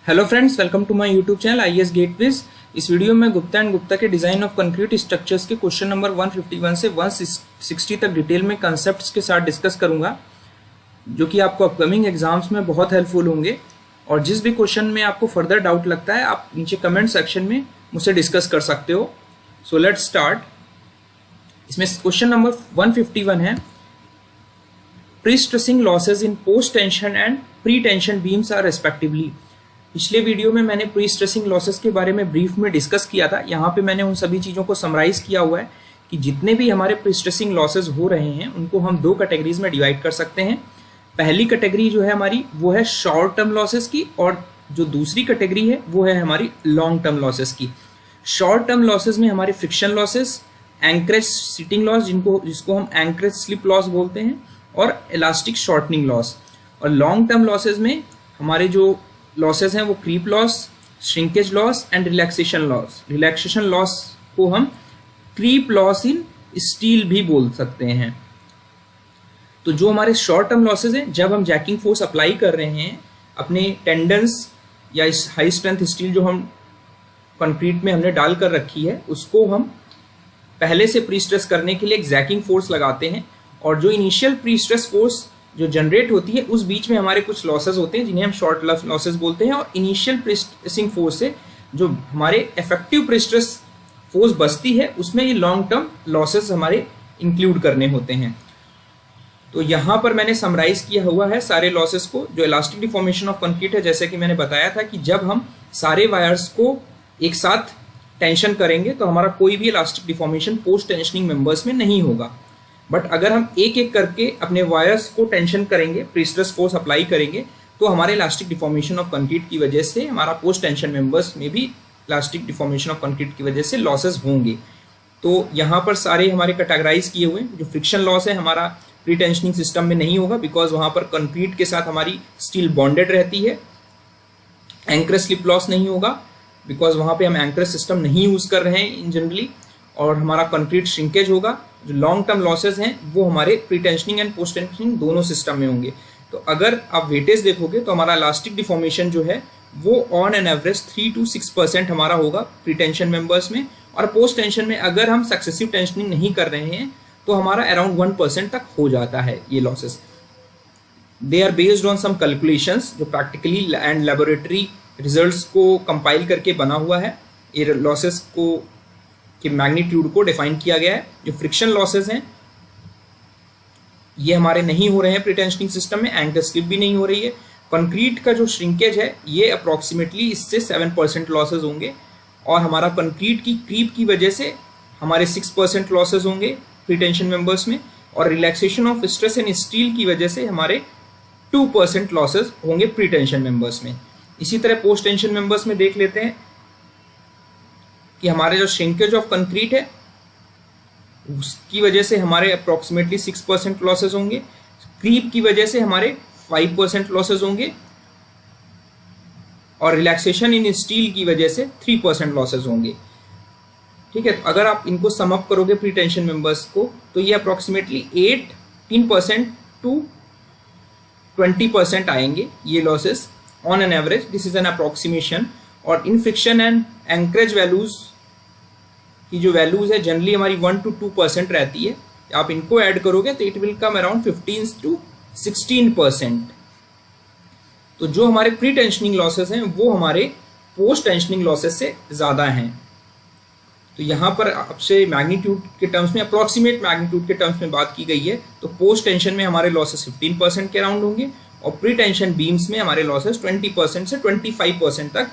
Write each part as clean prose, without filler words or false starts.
Hello friends, welcome to my YouTube channel IAS gateways. इस video में Gupta and Gupta के design of concrete structures के question number 151 से 160 तक डिटेल में कंसेप्ट्स के साथ डिस्कस करूंगा, जो कि आपको अपकमिंग एग्जाम्स में बहुत हेल्पफुल होंगे। और जिस भी क्वेश्चन में आपको फर्दर डाउट लगता है, आप नीचे कमेंट सेक्शन में मुझसे डिस्कस कर सकते हो। So let's start. इसमें क्वेश्चन नंबर 151 है, pre stressing losses in post tension and pre tension beams are respectively. पिछले वीडियो में मैंने प्री स्ट्रेसिंग लॉसेस के बारे में ब्रीफ में डिस्कस किया था। यहाँ पे मैंने उन सभी चीज़ों को समराइज किया हुआ है कि जितने भी हमारे प्री स्ट्रेसिंग लॉसेस हो रहे हैं उनको हम दो कैटेगरीज में डिवाइड कर सकते हैं। पहली कैटेगरी जो है हमारी वो है शॉर्ट टर्म लॉसेस की, और जो दूसरी कैटेगरी है वो है हमारी लॉन्ग टर्म लॉसेस की। शॉर्ट टर्म लॉसेस में हमारे friction losses, anchorage seating loss जिसको हम एंकरेज स्लिप लॉस बोलते हैं, और इलास्टिक शॉर्टनिंग लॉस। और लॉन्ग टर्म लॉसेस में हमारे जो लॉसेस हैं वो creep loss, shrinkage loss and relaxation loss. Relaxation loss को हम क्रीप लॉस इन स्टील भी बोल सकते हैं। तो जो हमारे शॉर्ट टर्म लॉसेस हैं, जब हम जैकिंग फोर्स अप्लाई कर रहे हैं अपने टेंडन्स या इस हाई स्ट्रेंथ स्टील जो हम कंक्रीट में हमने डाल कर रखी है, उसको हम पहले से प्री स्ट्रेस करने के लिए एक जैकिंग फोर्स लगाते हैं। और जो इनिशियल प्री स्ट्रेस फोर्स जो जनरेट होती है, उस बीच में हमारे कुछ लॉसेस होते हैं जिन्हें हम शॉर्ट लॉसेस बोलते हैं। और इनिशियल प्री स्ट्रेसिंग फोर्स से जो हमारे इफेक्टिव प्री स्ट्रेस फोर्स बचती है, उसमें ये लॉन्ग टर्म लॉसेस हमारे इंक्लूड करने होते हैं। तो यहाँ पर मैंने समराइज किया हुआ है सारे लॉसेस को। जो इलास्टिक डिफॉर्मेशन ऑफ कंक्रीट है, जैसे कि मैंने बताया था कि जब हम सारे वायर्स को एक साथ टेंशन करेंगे तो हमारा कोई भी elastic deformation post tensioning members में नहीं होगा। बट अगर हम एक एक करके अपने वायर्स को टेंशन करेंगे, प्री स्ट्रेस फोर्स अप्लाई करेंगे, तो हमारे इलास्टिक डिफॉर्मेशन ऑफ कंक्रीट की वजह से हमारा पोस्ट टेंशन मेंबर्स में भी इलास्टिक डिफॉर्मेशन ऑफ कंक्रीट की वजह से लॉसेस होंगे। तो यहाँ पर सारे हमारे कैटेगराइज किए हुए हैं। जो फ्रिक्शन लॉस है हमारा प्री टेंशनिंग सिस्टम में नहीं होगा, बिकॉज वहाँ पर कंक्रीट के साथ हमारी स्टील बॉन्डेड रहती है। एंकरेज स्लिप लॉस नहीं होगा, बिकॉज वहाँ पे हम एंकरेज सिस्टम नहीं यूज़ कर रहे हैं इन जनरली। और हमारा कंक्रीट श्रिंकेज होगा। जो लॉन्ग टर्म लॉसेज हैं वो हमारे pre tensioning and post tensioning दोनों सिस्टम में होंगे। तो अगर आप वेटेज देखोगे तो हमारा इलास्टिक डिफॉर्मेशन जो है वो ऑन एन एवरेज 3 to 6% हमारा होगा प्री टेंशन मेंबर्स में। और पोस्ट टेंशन में अगर हम सक्सेसिव टेंशनिंग नहीं कर रहे हैं तो हमारा अराउंड 1% तक हो जाता है ये losses. They are based on some calculations जो प्रैक्टिकली एंड लेबोरेटरी रिजल्ट्स को कंपाइल करके बना हुआ है। ये लॉसेस को कि मैग्नीट्यूड को डिफाइन किया गया है। जो फ्रिक्शन लॉसेस हैं ये हमारे नहीं हो रहे हैं प्री टेंशनिंग सिस्टम में, एंकर स्लिप भी नहीं हो रही है। कंक्रीट का जो श्रिंकेज है ये अप्रॉक्सीमेटली इससे 7% लॉसेस होंगे। और हमारा कंक्रीट की क्रीप की वजह से हमारे 6% लॉसेस होंगे प्री टेंशन मेंबर्स में। और relaxation of stress in steel की वजह से हमारे 2% लॉसेस होंगे प्री टेंशन मेंबर्स में। इसी तरह पोस्ट टेंशन मेंबर्स में देख लेते हैं कि हमारे जो श्रिंकेज ऑफ कंक्रीट है उसकी वजह से हमारे अप्रॉक्सीमेटली 6% लॉसेस होंगे। क्रीप की वजह से हमारे 5% लॉसेस होंगे। और रिलैक्सेशन इन स्टील की वजह से 3% लॉसेस होंगे। ठीक है, तो अगर आप इनको सम अप करोगे प्री टेंशन मेंबर्स को तो ये अप्रॉक्सीमेटली 18% to 20% आएंगे ये losses on an average. This is an approximation. और इन फ्रिक्शन एंड एंकरेज वैल्यूज की जो वैल्यूज है जनरली हमारी 1 to 2% रहती है। आप इनको ऐड करोगे तो it will come around 15 to 16%। तो जो हमारे प्री टेंशनिंग लॉसेस हैं वो हमारे पोस्ट टेंशनिंग लॉसेस से ज़्यादा हैं। तो यहाँ पर आपसे मैग्नीट्यूड के टर्म्स में, अप्रॉक्सीमेट मैग्नीट्यूड के टर्म्स में बात की गई है। तो पोस्ट टेंशन में हमारे लॉसेस 15% के अराउंड होंगे। और प्री टेंशन बीम्स में हमारे लॉसेस 20% से 25% तक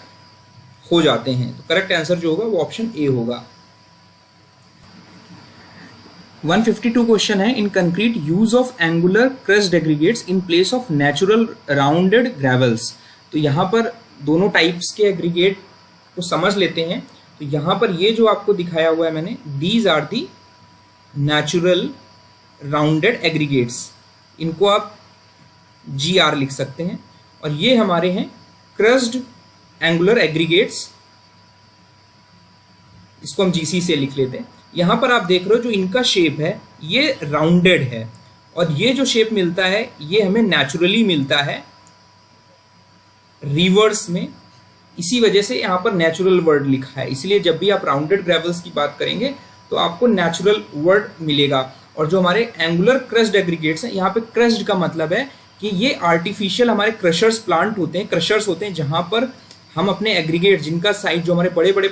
हो जाते हैं। तो करेक्ट आंसर जो होगा वो ऑप्शन ए होगा। 152 क्वेश्चन है, इन concrete use of angular crossed aggregates in place of natural rounded gravels. तो यहाँ पर दोनों टाइप्स के एग्रीगेट को समझ लेते हैं। तो यहाँ पर ये जो आपको दिखाया हुआ है मैंने, these are the natural rounded aggregates. इनको आप GR लिख सकते हैं। और ये हमारे हैं क्रस्ड एंगुलर एग्रीगेट्स, इसको हम GC से लिख लेते हैं। यहाँ पर आप देख रहे हो जो इनका शेप है ये राउंडेड है। और ये जो शेप मिलता है ये हमें नेचुरली मिलता है रिवर्स में इसी वजह से यहाँ पर नेचुरल वर्ड लिखा है, इसलिए जब भी आप राउंडेड ग्रेवल्स की बात करेंगे तो आपको नेचुरल वर्ड मिलेगा। और जो हमारे एंगुलर क्रस्ड एग्रीगेट्स हैं, यहाँ पे क्रस्ड का मतलब है कि ये आर्टिफिशियल हमारे क्रशर्स प्लांट होते हैं, क्रशर्स होते हैं जहाँ पर हम अपने एग्रीगेट जिनका साइज, जो हमारे बड़े बड़े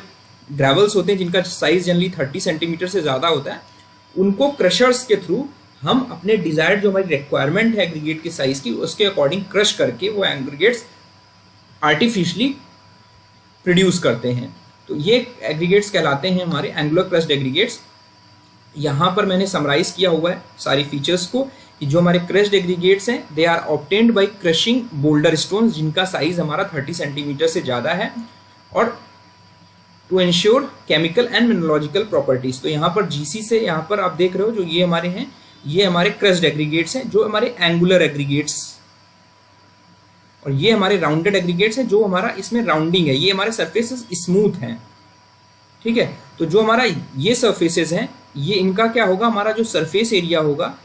ग्रेवल्स होते हैं जिनका साइज जनरली 30 सेंटीमीटर से ज़्यादा होता है, उनको क्रशर्स के थ्रू हम अपने डिजायर्ड जो हमारी रिक्वायरमेंट है एग्रीगेट के साइज की उसके अकॉर्डिंग क्रश करके वो एग्रीगेट्स आर्टिफिशियली प्रोड्यूस करते हैं। तो ये एग्रीगेट्स कहलाते हैं हमारे एंगुलर क्रस्ड एग्रीगेट्स। यहाँ पर मैंने समराइज किया हुआ है सारी फीचर्स को कि जो हमारे क्रस्ड एग्रीगेट्स हैं they are obtained by crushing boulder stones जिनका साइज हमारा 30 सेंटीमीटर से ज़्यादा है, और to ensure chemical and mineralogical properties. तो यहाँ पर जीसी से यहाँ पर आप देख रहे हो जो ये हमारे हैं, ये हमारे क्रस्ड एग्रीगेट्स हैं जो हमारे एंगुलर एग्रीगेट्स, और ये हमारे राउंडेड एग्रीगेट्स हैं जो हमारा इसमें राउंडिंग है, ये हमारे सरफेसेस स्मूथ हैं। ठीक है, तो जो हमारा ये सरफेसेस हैं ये इनका क्या होगा, हमारा जो सरफेस एरिया होगा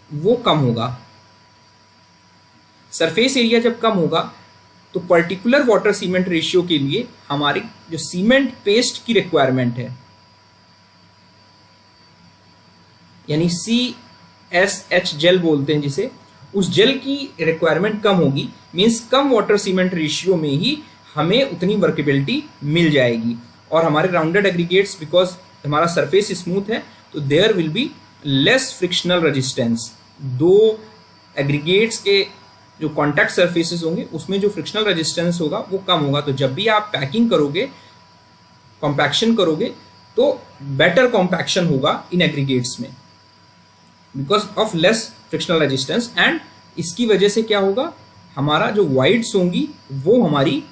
वो कम होगा। सरफेस एरिया जब कम होगा तो पर्टिकुलर वाटर सीमेंट रेशियो के लिए हमारी जो सीमेंट पेस्ट की रिक्वायरमेंट है, यानी CSH जेल बोलते हैं जिसे, उस जेल की रिक्वायरमेंट कम होगी। मींस कम वाटर सीमेंट रेशियो में ही हमें उतनी वर्केबिलिटी मिल जाएगी। और हमारे राउंडेड एग्रीगेट्स बिकॉज हमारा सरफेस स्मूथ है तो there will be less frictional resistance. दो एग्रीगेट्स के जो कॉन्टैक्ट सरफेसेस होंगे उसमें जो फ्रिक्शनल रेजिस्टेंस होगा वो कम होगा। तो जब भी आप पैकिंग करोगे, कॉम्पैक्शन करोगे, तो बेटर कॉम्पैक्शन होगा इन एग्रीगेट्स में because of less frictional resistance. And इसकी वजह से क्या होगा, हमारा जो वाइड्स होंगी वो हमारी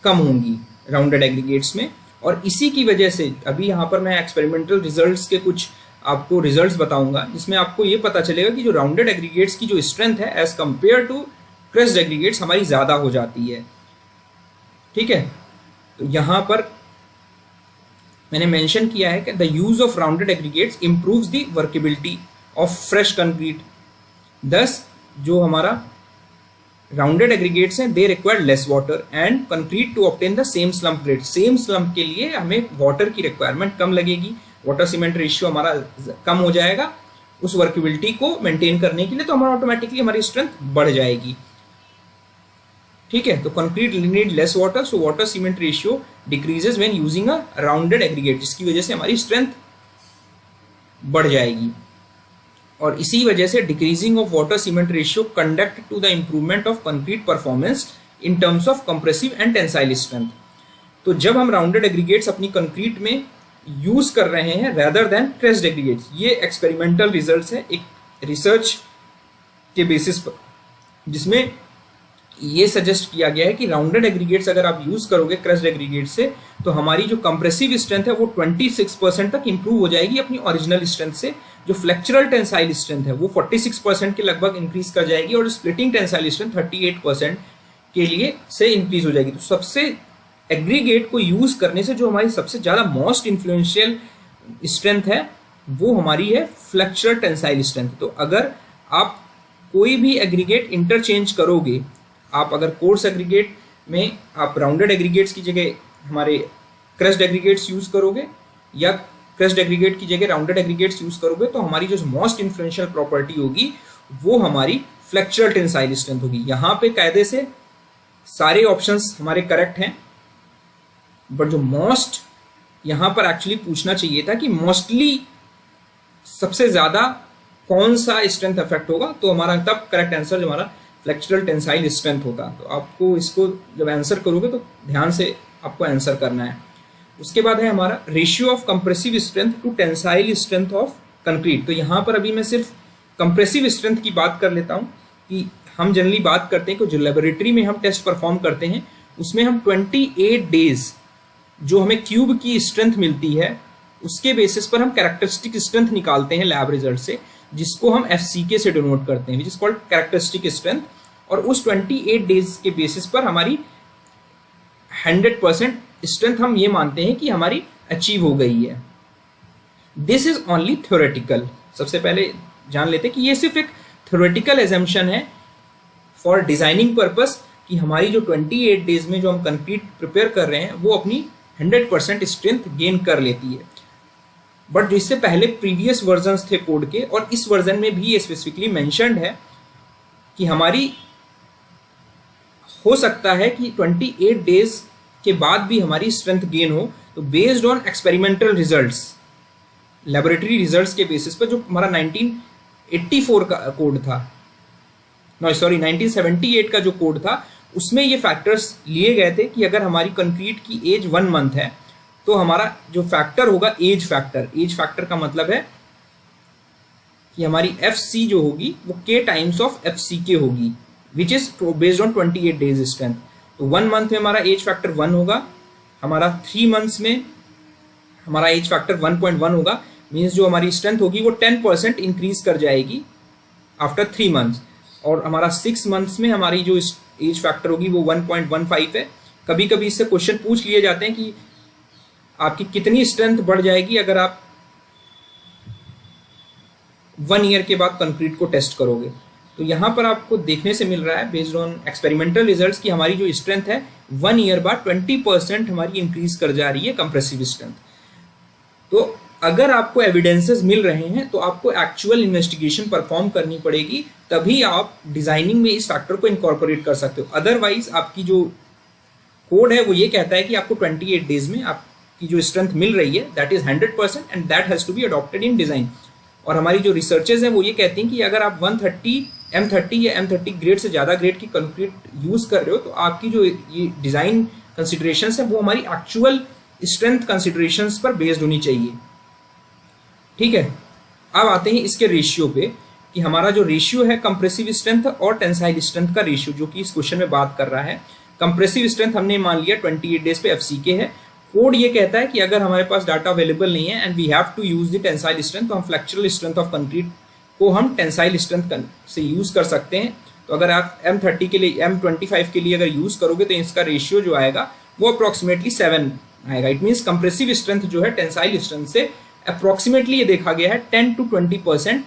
कम होंगी राउंडेड एग्रीगेट्स में। और इसी की वजह से अभी यहाँ पर मैं एक्सपेरिमेंटल रिजल्ट्स के कुछ आपको रिजल्ट्स बताऊंगा जिसमें आपको ये पता चलेगा कि जो राउंडेड एग्रीगेट्स की जो स्ट्रेंथ है as compare to crushed aggregates हमारी ज़्यादा हो जाती है। ठीक है, तो यहाँ पर मैंने मेंशन किया है कि the use of rounded aggregates improves the workability of fresh concrete. Thus जो हमारा राउंडेड एग्रीगेट्स हैं they require less water and concrete to obtain the same slump grade. Same slump के लिए हमें वाटर की रिक्वायरमेंट कम लगेगी, वाटर सीमेंट रेशियो हमारा कम हो जाएगा उस वर्केबिलिटी को मेंटेन करने के लिए, तो हमारा ऑटोमेटिकली हमारी स्ट्रेंथ बढ़ जाएगी। ठीक है, तो concrete need less water so water cement ratio decreases when using a rounded aggregate, जिसकी वजह से हमारी स्ट्रेंथ बढ़ जाएगी। और इसी वजह से decreasing of water cement ratio conduct to the improvement of concrete performance in terms of compressive and tensile strength. तो जब हम राउंडेड एग्रीगेट्स अपनी कंक्रीट में यूज कर रहे हैं रेदर देन क्रस्ड एग्रीगेट्स, ये एक्सपेरिमेंटल रिजल्ट्स है एक रिसर्च के बेसिस पर, जिसमें ये सजेस्ट किया गया है कि राउंडेड एग्रीगेट्स अगर आप यूज करोगे क्रस्ड एग्रीगेट से तो हमारी जो कंप्रेसिव स्ट्रेंथ है वो 26% तक इंप्रूव हो जाएगी अपनी ओरिजिनल स्ट्रेंथ से। जो फ्लेक्चरल टेंसाइल स्ट्रेंथ है वो 46% के लगभग इंक्रीज कर जाएगी और स्प्लिटिंग टेंसाइल स्ट्रेंथ 38% के लिए से इंक्रीज हो जाएगी। तो सबसे एग्रीगेट को यूज करने से जो हमारी सबसे ज़्यादा मोस्ट इन्फ्लुएंशियल स्ट्रेंथ है वो हमारी है फ्लेक्चरल टेंसाइल स्ट्रेंथ। तो अगर आप कोई भी एग्रीगेट इंटरचेंज करोगे, आप अगर कोर्स एग्रीगेट में आप राउंडेड एग्रीगेट्स की जगह हमारे क्रस्ड एग्रीगेट्स यूज करोगे या क्रस्ड एग्रीगेट की जगह राउंडेड एग्रीगेट्स यूज करोगे, तो हमारी जो मोस्ट इन्फ्लुएंशियल प्रॉपर्टी होगी वो हमारी फ्लेक्चरल टेंसाइल स्ट्रेंथ होगी। यहाँ पे कायदे से सारे ऑप्शंस हमारे करेक्ट हैं, बट जो मोस्ट यहाँ पर एक्चुअली पूछना चाहिए था कि मोस्टली सबसे ज़्यादा कौन सा स्ट्रेंथ अफेक्ट होगा, तो हमारा तब करेक्ट आंसर जो हमारा फ्लेक्चरल टेंसाइल स्ट्रेंथ होता। तो आपको इसको जब आंसर करोगे तो ध्यान से आपको आंसर करना है। उसके बाद है हमारा ratio of compressive strength to tensile strength of concrete. तो यहाँ पर अभी मैं सिर्फ कंप्रेसिव स्ट्रेंथ की बात कर लेता हूँ कि हम जनरली बात करते हैं कि जो लेबोरेटरी में हम टेस्ट परफॉर्म करते हैं उसमें हम 28 डेज जो हमें क्यूब की स्ट्रेंथ मिलती है उसके बेसिस पर हम कैरेक्टरिस्टिक स्ट्रेंथ निकालते हैं लैब रिजल्ट से, जिसको हम FCK से डिनोट करते हैं, which is called characteristic strength. और उस 28 डेज के बेसिस पर हमारी 100% स्ट्रेंथ हम ये मानते हैं कि हमारी अचीव हो गई है। This is only theoretical. सबसे पहले जान लेते हैं कि ये सिर्फ एक थ्योरेटिकल एजम्पशन है फॉर डिजाइनिंग पर्पस कि हमारी जो 28 डेज में जो हम कंक्रीट प्रिपेयर कर रहे हैं वो अपनी 100% स्ट्रेंथ गेन कर लेती है। बट जो इससे पहले प्रीवियस वर्जन्स थे कोड के, और इस वर्जन में भी ये स्पेसिफिकली मेंशन्ड है कि हमारी हो सकता है कि 28 डेज के बाद भी हमारी स्ट्रेंथ गेन हो। तो based on experimental results, laboratory results के बेसिस पर, जो हमारा 1984 का कोड था, 1978 का जो कोड था, उसमें ये फैक्टर्स लिए गए थे कि अगर हमारी कंक्रीट की एज 1 मंथ है तो हमारा जो फैक्टर होगा एज फैक्टर का मतलब है कि हमारी FC जो होगी वो K टाइम्स ऑफ FCK होगी, which is based on 28 days strength. तो 1 मंथ में हमारा एज फैक्टर 1 होगा, हमारा 3 मंथ्स में हमारा एज फैक्टर 1.1 होगा, मीन्स जो हमारी स्ट्रेंथ होगी वो 10% इंक्रीज कर जाएगी आफ्टर 3 मंथ्स। और हमारा 6 मंथ्स में हमारी जो एज फैक्टर होगी वो 1.15 है। कभी कभी इससे क्वेश्चन पूछ लिए जाते हैं कि आपकी कितनी स्ट्रेंथ बढ़ जाएगी अगर आप 1 ईयर के बाद कंक्रीट को टेस्ट करोगे। तो यहाँ पर आपको देखने से मिल रहा है बेस्ड ऑन एक्सपेरिमेंटल रिजल्ट्स कि हमारी जो स्ट्रेंथ है 1 ईयर बाद 20% हमारी इंक्रीज कर जा रही है कंप्रेसिव स्ट्रेंथ। तो अगर आपको एविडेंसेस मिल रहे हैं तो आपको एक्चुअल इन्वेस्टिगेशन परफॉर्म करनी पड़ेगी, तभी आप डिजाइनिंग में इस फैक्टर को इनकॉर्पोरेट कर सकते हो। अदरवाइज आपकी जो कोड है वो ये कहता है कि आपको 28 डेज में आपकी जो स्ट्रेंथ मिल रही है that is 100% and that has to be adopted in design. और हमारी जो रिसर्चेज हैं वो ये कहती हैं कि अगर आप 130 M30 या M30 ग्रेड से ज़्यादा ग्रेड की कंक्रीट यूज कर रहे हो तो आपकी जो ये डिजाइन कंसिडरेशंस है वो हमारी एक्चुअल स्ट्रेंथ कंसिडरेशंस पर बेस्ड होनी चाहिए। ठीक है, अब आते हैं इसके रेशियो पे कि हमारा जो रेशियो है कंप्रेसिव स्ट्रेंथ और टेंसाइल स्ट्रेंथ का रेशियो, जो कि इस क्वेश्चन में बात कर रहा है। कंप्रेसिव स्ट्रेंथ हमने मान लिया 28 डेज पे FCK है। कोड ये कहता है कि अगर हमारे पास डाटा अवेलेबल नहीं है and we have to use the tensile strength, तो हम फ्लेक्चरल स्ट्रेंथ ऑफ कंक्रीट को हम टेंसाइल स्ट्रेंथ से यूज कर सकते हैं। तो अगर आप M30 के लिए M25 के लिए अगर यूज करोगे तो इसका रेशियो जो आएगा वो अप्रोक्सीमेटली 7 आएगा। इट मीन्स कंप्रेसिव स्ट्रेंथ जो है टेंसाइल स्ट्रेंथ से अप्रोक्सीमेटली ये देखा गया है 10 to 20%,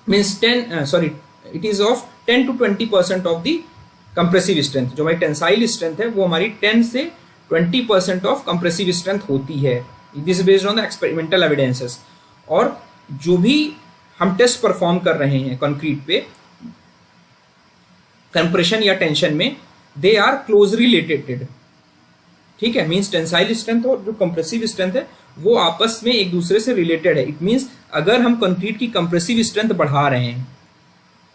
means it is of 10 to 20% of the compressive strength. जो हमारी टेंसाइल स्ट्रेंथ है वो हमारी 10 से 20% ऑफ कंप्रेसिव स्ट्रेंथ होती है। This based on the experimental evidences. और जो भी हम टेस्ट परफॉर्म कर रहे हैं कंक्रीट पे कंप्रेशन या टेंशन में, दे आर क्लोजली रिलेटेड। ठीक है, मीन्स टेंसाइल स्ट्रेंथ और जो कंप्रेसिव स्ट्रेंथ है वो आपस में एक दूसरे से रिलेटेड है। इट मीन्स अगर हम कंक्रीट की कंप्रेसिव स्ट्रेंथ बढ़ा रहे हैं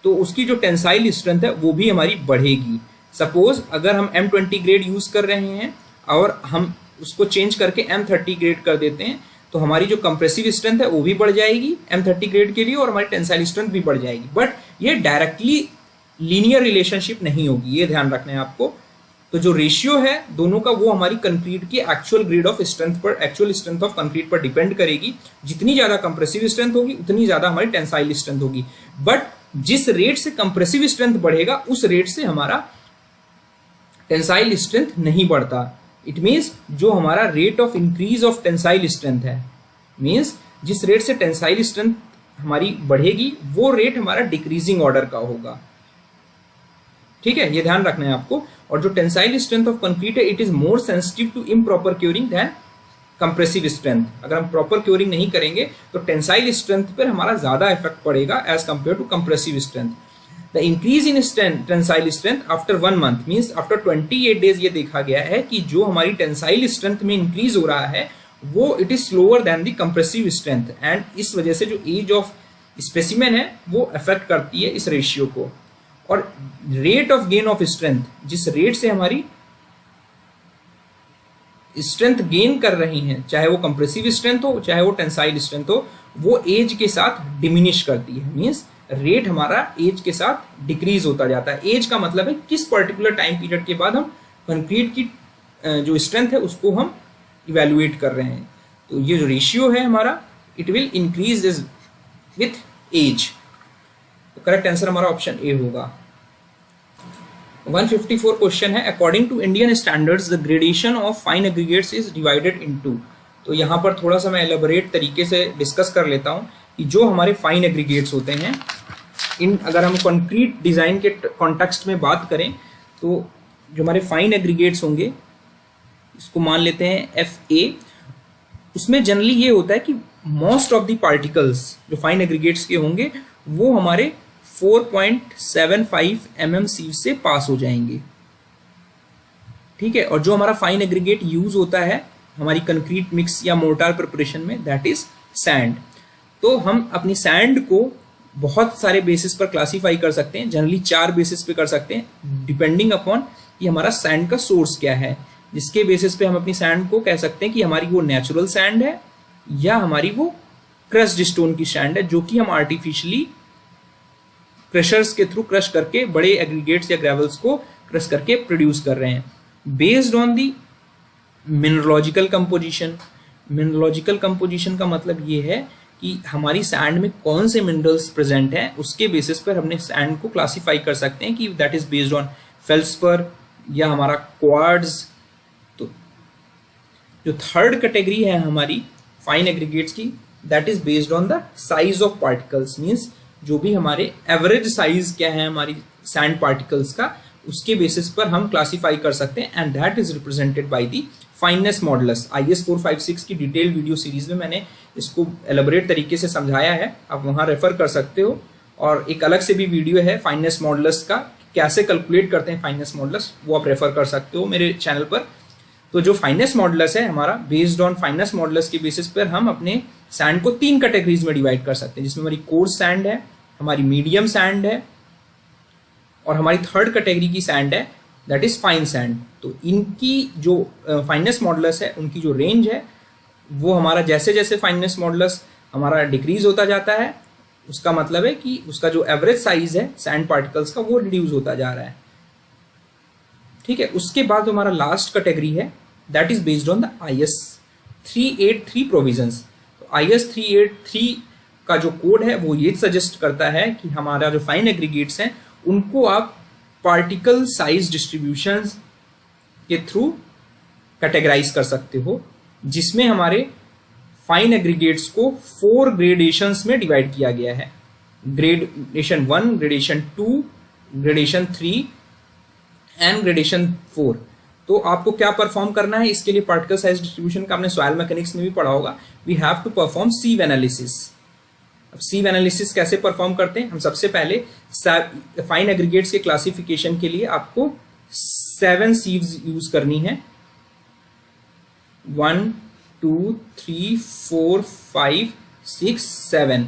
तो उसकी जो टेंसाइल स्ट्रेंथ है वो भी हमारी बढ़ेगी। सपोज अगर हम M20 ग्रेड यूज कर रहे हैं और हम उसको चेंज करके M30 ग्रेड कर देते हैं तो हमारी जो कंप्रेसिव स्ट्रेंथ है वो भी बढ़ जाएगी M30 ग्रेड के लिए और हमारी टेंसाइल स्ट्रेंथ भी बढ़ जाएगी। बट ये डायरेक्टली लीनियर रिलेशनशिप नहीं होगी, ये ध्यान रखना है आपको। तो जो रेशियो है दोनों का वो हमारी कंक्रीट की एक्चुअल ग्रेड ऑफ स्ट्रेंथ पर, एक्चुअल स्ट्रेंथ ऑफ कंक्रीट पर डिपेंड करेगी। जितनी ज्यादा कंप्रेसिव स्ट्रेंथ होगी उतनी ज्यादा हमारी टेंसाइल स्ट्रेंथ होगी। बट जिस रेट से कंप्रेसिव स्ट्रेंथ बढ़ेगा उस रेट से हमारा टेंसाइल स्ट्रेंथ नहीं बढ़ता। इट मीन्स जो हमारा rate of increase of tensile strength है, मीन्स जिस रेट से टेंसाइल स्ट्रेंथ हमारी बढ़ेगी वो रेट हमारा डिक्रीजिंग ऑर्डर का होगा। ठीक है, ये ध्यान रखना है आपको। और जो टेंसाइल स्ट्रेंथ ऑफ कंक्रीट है it is more sensitive to improper curing than compressive strength. अगर हम प्रॉपर क्योरिंग नहीं करेंगे तो टेंसाइल स्ट्रेंथ पर हमारा ज्यादा इफेक्ट पड़ेगा as compare to compressive strength. The increase in tensile strength after 1 month means after 28 days ये देखा गया है कि जो हमारी टेंसाइल स्ट्रेंथ में इंक्रीज हो रहा है वो it is slower then the compressive strength, and इस वजह से जो एज ऑफ स्पेसिमेन है वो अफेक्ट करती है इस रेशियो को। और rate of gain of strength, जिस रेट से हमारी स्ट्रेंथ गेन कर रही हैं, चाहे वो कंप्रेसिव स्ट्रेंथ हो चाहे वो टेंसाइल स्ट्रेंथ हो, वो एज के साथ डिमिनिश करती है। मीन्स रेट हमारा एज के साथ डिक्रीज होता जाता है। एज का मतलब है किस पर्टिकुलर टाइम पीरियड के बाद हम कंक्रीट की जो स्ट्रेंथ है उसको हम इवेल्युएट कर रहे हैं। तो ये जो रेशियो है हमारा it will increase with age. तो करेक्ट आंसर हमारा ऑप्शन ए होगा। 154 क्वेश्चन है, according to Indian standards the gradation of fine aggregates is divided into. तो यहाँ पर थोड़ा सा मैं एलेबोरेट तरीके से डिस्कस कर लेता हूँ कि जो हमारे फाइन एग्रीगेट्स होते हैं अगर हम कंक्रीट डिज़ाइन के कॉन्टेक्स्ट में बात करें तो जो हमारे फाइन एग्रीगेट्स होंगे, इसको मान लेते हैं FA, उसमें जनरली ये होता है कि मोस्ट ऑफ द पार्टिकल्स जो फाइन एग्रीगेट्स के होंगे वो हमारे 4.75 mm सीव से पास हो जाएंगे, ठीक है। और जो हमारा फाइन एग्रीगेट यूज होता है हमारी कंक्रीट मिक्स या मोर्टार प्रिपरेशन में, दैट इज सैंड। तो हम अपनी सैंड को बहुत सारे बेसिस पर क्लासीफाई कर सकते हैं, जनरली 4 बेसिस पे कर सकते हैं, डिपेंडिंग अपॉन कि हमारा सैंड का सोर्स क्या है, जिसके बेसिस पे हम अपनी सैंड को कह सकते हैं कि हमारी वो नेचुरल सैंड है या हमारी वो क्रश्ड स्टोन की सैंड है, जो कि हम आर्टिफिशियली क्रशर्स के थ्रू क्रश करके बड़े एग्रीगेट्स या ग्रेवल्स को क्रश करके प्रोड्यूस कर रहे हैं। Based on the mineralogical composition, mineralogical composition का मतलब ये है कि हमारी सैंड में कौन से मिनरल्स प्रेजेंट हैं, उसके बेसिस पर हमने सैंड को क्लासीफाई कर सकते हैं कि that is based on feldspar या हमारा क्वार्ट्ज। तो जो थर्ड कैटेगरी है हमारी फाइन एग्रीगेट्स की, that is based on the size of particles, means जो भी हमारे एवरेज साइज क्या है हमारी सैंड पार्टिकल्स का, उसके बेसिस पर हम क्लासीफाई कर सकते हैं, and that is represented by the fineness modulus. IS 456 की डिटेल वीडियो सीरीज में मैंने इसको एलेबोरेट तरीके से समझाया है, आप वहां रेफर कर सकते हो। और एक अलग से भी वीडियो है फाइननेस मॉडुलस का, कैसे कैलकुलेट करते हैं फाइननेस मॉडुलस, वो आप रेफर कर सकते हो मेरे चैनल पर। तो जो फाइननेस मॉडुलस है हमारा, बेस्ड ऑन फाइननेस मॉडुलस के बेसिस पर हम अपने सैंड को 3 कैटेगरीज में डिवाइड कर सकते हैं, जिसमें हमारी कोर्स सैंड है, हमारी मीडियम सैंड है, और हमारी थर्ड कैटेगरी की सैंड है दैट इज फाइन सैंड। तो इनकी जो फाइननेस मॉडुलस है, उनकी जो रेंज है वो हमारा जैसे जैसे फाइननेस मॉडुलस हमारा डिक्रीज होता जाता है, उसका मतलब है कि उसका जो एवरेज साइज है सैंड पार्टिकल्स का वो रिड्यूस होता जा रहा है, ठीक है। उसके बाद हमारा लास्ट कैटेगरी है that is based on the IS 383 provisions. तो IS 383 का जो कोड है वो ये सजेस्ट करता है कि हमारा जो फाइन एग्रीगेट्स हैं उनको आप पार्टिकल साइज डिस्ट्रीब्यूशन के थ्रू कैटेगराइज कर सकते हो, जिसमें हमारे फाइन एग्रीगेट्स को 4 ग्रेडेशंस में डिवाइड किया गया है, gradation 1, gradation 2, gradation 3 and gradation 4। तो आपको क्या परफॉर्म करना है इसके लिए, पार्टिकल साइज डिस्ट्रीब्यूशन का आपने सॉइल मैकेनिक्स में भी पढ़ा होगा, we have to perform sieve analysis. अब सीव एनालिसिस कैसे परफॉर्म करते हैं, हम सबसे पहले फाइन एग्रीगेट्स के क्लासिफिकेशन के लिए आपको 7 सीव्स यूज करनी है, 1 2 3 4 5 6 7,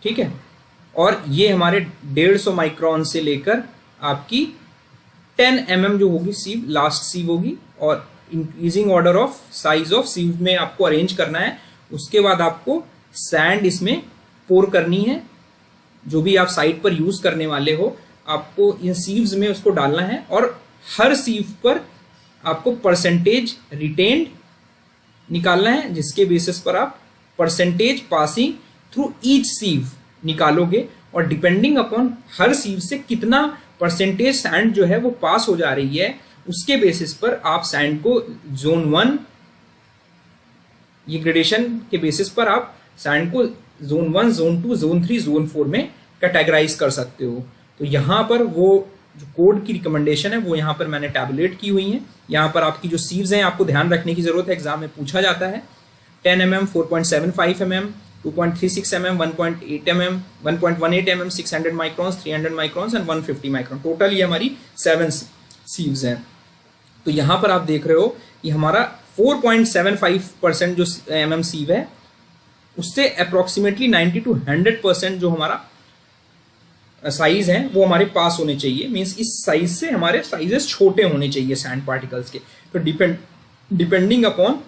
ठीक है। और ये हमारे 150 माइक्रोन से लेकर आपकी 10 mm जो होगी सीव, लास्ट सीव होगी, और increasing order of size of sieve में आपको अरेंज करना है। उसके बाद आपको सैंड इसमें पोर करनी है, जो भी आप साइट पर यूज करने वाले हो आपको इन सीव्स में उसको डालना है, और हर सीव पर आपको परसेंटेज रिटेन्ड निकालना है, जिसके बेसिस पर आप परसेंटेज पासिंग थ्रू ईच सीव निकालोगे, और डिपेंडिंग अपॉन हर सीव से कितना परसेंटेज सैंड जो है वो पास हो जा रही है, उसके बेसिस पर आप सैंड को जोन 1, ये ग्रेडेशन के बेसिस पर आप सैंड को जोन 1, जोन 2, जोन 3, जोन 4 में कैटेगराइज कर सकते हो। तो यहाँ पर वो जो कोड की रिकमेंडेशन है वो यहाँ पर मैंने टैबुलेट की हुई है। यहाँ पर आपकी जो सीव्स हैं आपको ध्यान रखने की जरूरत है, एग्जाम में पूछा जाता है। 10 mm, 4.75 mm, 2.36 mm, 1.8 mm, 1.18 mm, 600 microns, 300 microns and 150 micron. Total ये हमारी 7 सीव्स हैं। तो यहाँ पर आप देख रहे हो कि हमारा 4.75% जो mm सीव है उससे अप्रोक्सीमेटली 90 to 100% जो हमारा साइज है वो हमारे पास होने चाहिए। मींस इस साइज से हमारे साइजेस छोटे होने चाहिए सैंड पार्टिकल्स के। तो डिपेंडिंग अपॉन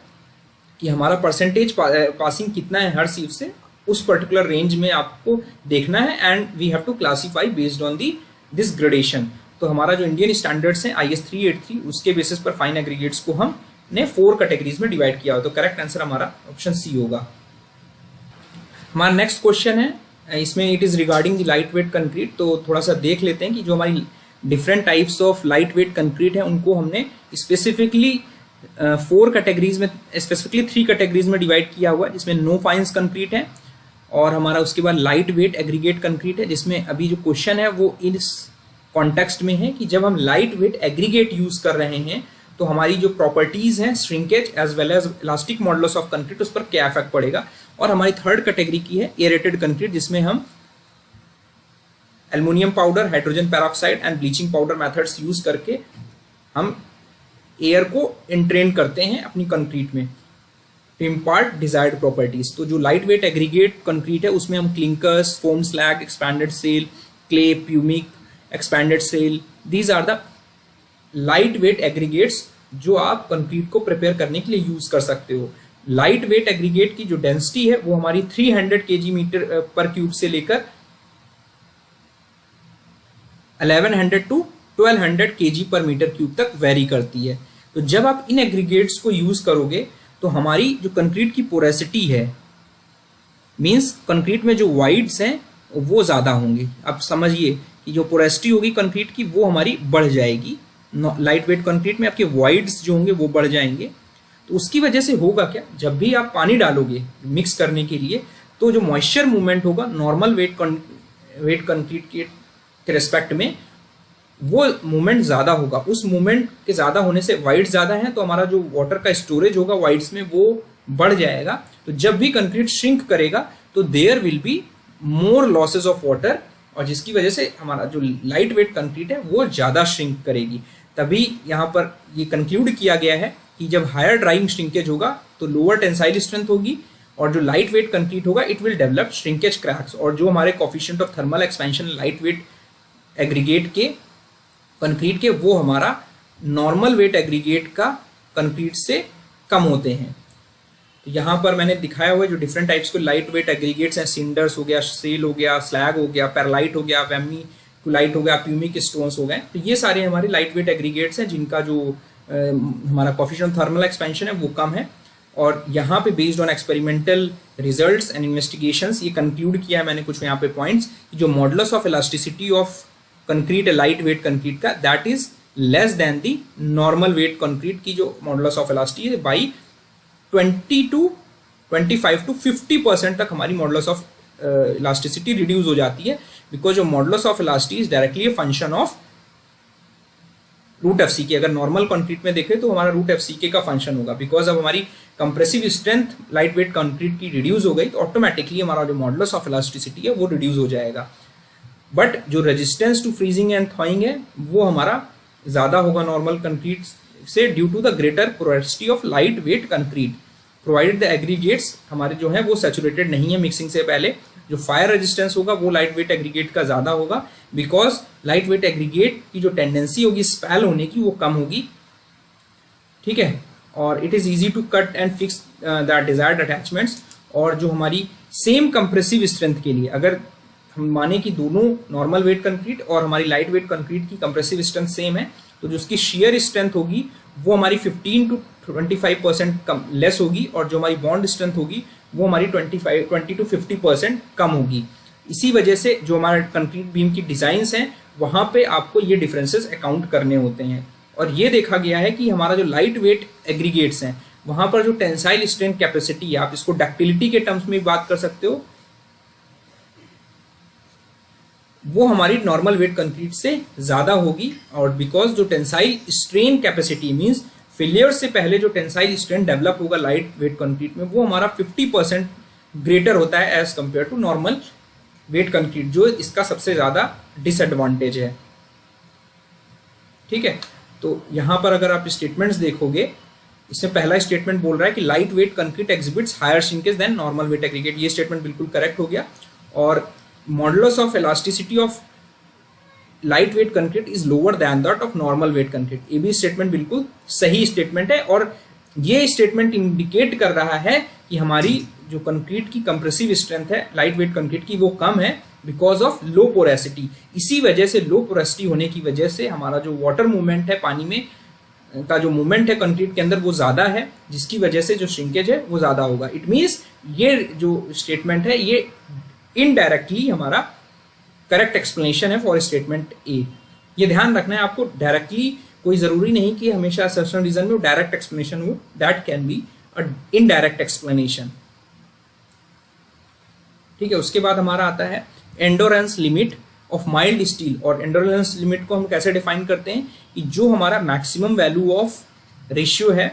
कि हमारा परसेंटेज पासिंग कितना है हर सीव से, उस पर्टिकुलर रेंज में आपको देखना है, and we have to classify based on this gradation. तो हमारा जो इंडियन स्टैंडर्ड्स हैं IS 383, उसके बेसिस पर फाइन एग्रीगेट्स को हमने 4 कैटेगरीज में डिवाइड किया हो। तो करेक्ट आंसर हमारा ऑप्शन सी होगा। हमारा नेक्स्ट क्वेश्चन है, इसमें it is regarding the light weight concrete. तो थोड़ा सा देख लेते हैं कि जो हमारी different types of light weight concrete है उनको हमने स्पेसिफिकली 4 कैटेगरीज में, स्पेसिफिकली 3 कैटेगरीज में डिवाइड किया हुआ है, जिसमें नो फाइन्स कंक्रीट है, और हमारा उसके बाद लाइट वेट एग्रीगेट कंक्रीट है, जिसमें अभी जो क्वेश्चन है वो इस कॉन्टेक्स्ट में है कि जब हम लाइट वेट एग्रीगेट यूज कर रहे हैं तो हमारी जो प्रॉपर्टीज हैं shrinkage as well as elastic modulus of concrete उस पर क्या इफेक्ट पड़ेगा। और हमारी थर्ड कैटेगरी की है एरेटेड कंक्रीट, जिसमें हम aluminium powder, hydrogen peroxide and bleaching powder methods use करके हम एयर को एंट्रेन करते हैं अपनी कंक्रीट में टू इम्पार्ट डिजायर्ड प्रॉपर्टीज। तो जो लाइट वेट एग्रीगेट कंक्रीट है उसमें हम clinkers, foam slag, expanded shale, clay, pumice, expanded shale, these are the light weight aggregates जो आप कंक्रीट को प्रिपेयर करने के लिए यूज कर सकते हो। लाइट वेट एग्रीगेट की जो डेंसिटी है वो हमारी 300 kg मीटर पर क्यूब से लेकर 1100 टू 1200 kg पर मीटर क्यूब तक वेरी करती है। तो जब आप इन एग्रीगेट्स को यूज करोगे तो हमारी जो कंक्रीट की पोरेसिटी है, मींस कंक्रीट में जो वाइड्स हैं वो ज़्यादा होंगे। अब समझिए कि जो पोरेसिटी होगी कंक्रीट की वो हमारी बढ़ जाएगी। लाइट वेट कंक्रीट में आपके वाइड्स जो होंगे वो बढ़ जाएंगे। तो उसकी वजह से होगा क्या, जब भी आप पानी डालोगे मिक्स करने के लिए तो जो मॉइस्चर मूवमेंट होगा नॉर्मल वेट कंक्रीट के रिस्पेक्ट में वो मूवमेंट ज़्यादा होगा। उस मूवमेंट के ज़्यादा होने से वाइड्स ज़्यादा हैं तो हमारा जो वाटर का स्टोरेज होगा वाइड्स में वो बढ़ जाएगा। तो जब भी कंक्रीट श्रिंक करेगा तो there will be more losses of water, और जिसकी वजह से हमारा जो लाइट वेट कंक्रीट है वो ज़्यादा श्रिंक करेगी। तभी यहाँ पर ये कंक्लूड किया गया है कि जब हायर ड्राइंग श्रिंकेज होगा तो लोअर टेंसाइल स्ट्रेंथ होगी, और जो लाइट वेट कंक्रीट होगा it will develop shrinkage cracks. और जो हमारे coefficient of thermal expansion light weight aggregate के कंक्रीट के वो हमारा नॉर्मल वेट एग्रीगेट का कंक्रीट से कम होते हैं। तो यहाँ पर मैंने दिखाया हुआ है जो डिफरेंट टाइप्स के लाइट वेट एग्रीगेट्स हैं, सिंडर्स हो गया, सेल हो गया, स्लैग हो गया, पैरालाइट हो गया, वेम्निकुलाइट हो गया, प्यूमिक स्टोन्स हो गए। तो ये सारे हमारे लाइट वेट एग्रीगेट्स हैं जिनका जो हमारा कोफिशिएंट ऑफ थर्मल एक्सपेंशन है वो कम है। और यहाँ पे based on experimental results and investigations ये कंक्लूड किया है मैंने कुछ यहाँ पे पॉइंट्स, जो modulus of elasticity of concrete light weight concrete का that is less than the normal weight concrete की जो मॉडुलस ऑफ इलास्टिसिटी है बाई 20 to 25 to 50% तक हमारी मॉडुलस ऑफ इलास्टिसिटी रिड्यूस हो जाती है, बिकॉज जो modulus of elasticity is directly a function of root F C के। अगर नॉर्मल कंक्रीट में देखें तो हमारा रूट एफ सी के का फंक्शन होगा, बिकॉज अब हमारी compressive strength light weight concrete की रिड्यूस हो गई तो ऑटोमेटिकली हमारा जो मॉडुलस ऑफ इलास्टिसिटी है वो रिड्यूस हो जाएगा। बट जो resistance to freezing and thawing है वो हमारा ज़्यादा होगा नॉर्मल कंक्रीट से, due to the greater porosity of light weight concrete, provided the aggregates हमारे जो है वो सैचुरेटेड नहीं है मिक्सिंग से पहले। जो फायर रेजिस्टेंस होगा वो लाइट वेट एग्रीगेट का ज़्यादा होगा, बिकॉज लाइट वेट एग्रीगेट की जो टेंडेंसी होगी स्पैल होने की वो कम होगी। ठीक है, और it is easy to cut and fix the desired attachments. और जो हमारी सेम कंप्रेसिव स्ट्रेंथ के लिए अगर हम माने कि दोनों नॉर्मल वेट कंक्रीट और हमारी लाइट वेट कंक्रीट की कंप्रेसिव स्ट्रेंथ सेम है, तो जो उसकी शेयर स्ट्रेंथ होगी वो हमारी 15 to 25% कम लेस होगी, और जो हमारी बॉन्ड स्ट्रेंथ होगी वो हमारी 20 to 50% कम होगी। इसी वजह से जो हमारे कंक्रीट बीम की डिज़ाइंस हैं वहाँ पे आपको ये डिफरेंसेस अकाउंट करने होते हैं। और ये देखा गया है कि हमारा जो लाइट वेट एग्रीगेट्स हैं वहाँ पर जो टेंसाइल स्ट्रेंथ कैपेसिटी है, आप इसको डक्टिलिटी के टर्म्स में बात कर सकते हो, वो हमारी नॉर्मल वेट कंक्रीट से ज़्यादा होगी। और बिकॉज जो tensile strain capacity means failure से पहले जो टेंसाइल स्ट्रेन डेवलप होगा लाइट वेट कंक्रीट में वो हमारा 50% ग्रेटर होता है as compare to normal weight concrete, जो इसका सबसे ज़्यादा डिसएडवांटेज है। ठीक है, तो यहाँ पर अगर आप स्टेटमेंट्स देखोगे, इसमें पहला स्टेटमेंट बोल रहा है कि light weight concrete exhibits higher shrinkage than normal weight aggregate. ये स्टेटमेंट बिल्कुल करेक्ट हो गया। और modulus of elasticity of light weight concrete is lower than that of normal weight concrete. ये भी स्टेटमेंट बिल्कुल सही स्टेटमेंट है, और ये स्टेटमेंट इंडिकेट कर रहा है कि हमारी जो कंक्रीट की कंप्रेसिव स्ट्रेंथ है लाइट वेट कंक्रीट की वो कम है बिकॉज ऑफ लो पोरेसिटी। इसी वजह से लो पोरेसिटी होने की वजह से हमारा जो वाटर मूवमेंट है पानी में का जो मूवमेंट है कंक्रीट के अंदर वो ज़्यादा है, जिसकी वजह से जो श्रिंकेज है वो ज़्यादा होगा। इट मीन्स ये जो स्टेटमेंट है ये इनडायरेक्टली हमारा करेक्ट एक्सप्लेनेशन है फॉर स्टेटमेंट ए। ये ध्यान रखना है आपको, डायरेक्टली कोई ज़रूरी नहीं कि हमेशा असर्शन रीजन में डायरेक्ट एक्सप्लेनेशन हो, that can be a indirect explanation. ठीक है, उसके बाद हमारा आता है endurance limit of mild steel. और एंडोरेंस लिमिट को हम कैसे डिफाइन करते हैं कि जो हमारा मैक्सिमम वैल्यू ऑफ रेशियो है